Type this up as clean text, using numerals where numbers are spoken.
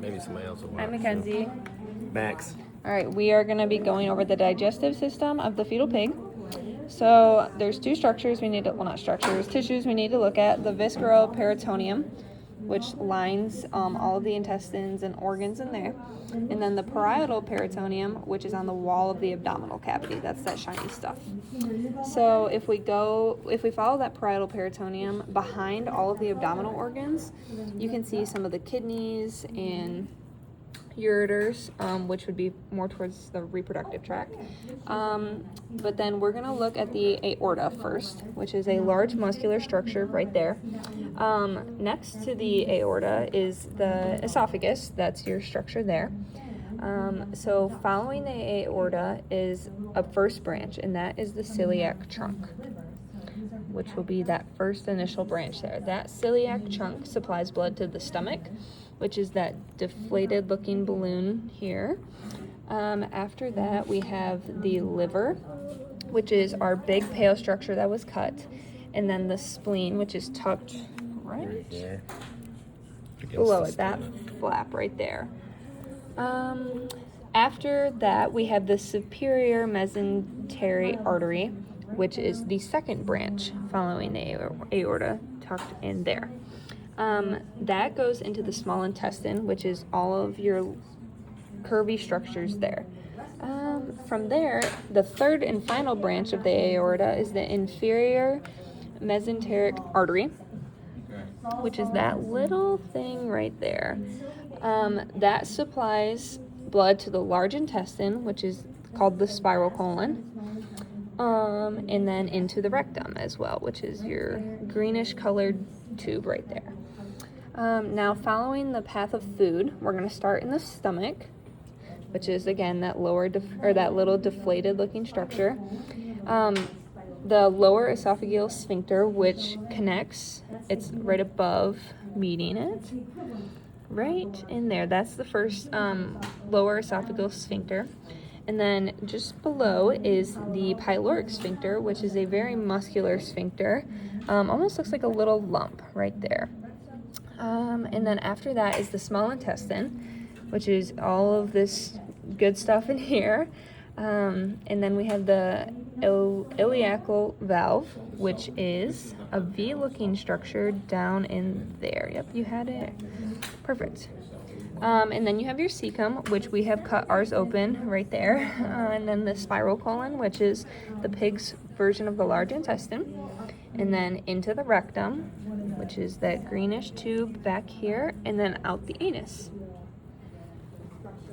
Maybe somebody else will want I'm it. Mackenzie. Max. All right, we are going to be going over the digestive system of the fetal pig. So there's two structures we need to, well, not structures, tissues we need to look at. The visceroperitoneum, which lines all of the intestines and organs in there. And then the parietal peritoneum, which is on the wall of the abdominal cavity. That's that shiny stuff. So if we follow that parietal peritoneum behind all of the abdominal organs, you can see some of the kidneys and ureters, which would be more towards the reproductive tract. But then we're going to look at the aorta first, which is a large muscular structure right there. Next to the aorta is the esophagus. That's your structure there. So following the aorta is a first branch, and that is the celiac trunk, which will be that first initial branch there. That celiac trunk supplies blood to the stomach, which is that deflated looking balloon here. After that, we have the liver, which is our big pale structure that was cut, and then the spleen, which is tucked right there below it, that flap right there. After that, we have the superior mesenteric artery, which is the second branch following the aorta, tucked in there. That goes into the small intestine, which is all of your curvy structures there. From there, the third and final branch of the aorta is the inferior mesenteric artery, which is that little thing right there. That supplies blood to the large intestine, which is called the spiral colon. And then into the rectum as well, which is your greenish colored tube right there. Now, following the path of food, we're going to start in the stomach, which is again that that little deflated looking structure. The lower esophageal sphincter, which connects, it's right above meeting it, right in there. That's the first lower esophageal sphincter. And then just below is the pyloric sphincter, which is a very muscular sphincter. Almost looks like a little lump right there. And then after that is the small intestine, which is all of this good stuff in here. And then we have the iliacal valve, which is a V-looking structure down in there. Yep, you had it. Perfect. And then you have your cecum, which we have cut ours open right there. And then the spiral colon, which is the pig's version of the large intestine. And then into the rectum, which is that greenish tube back here, and then out the anus.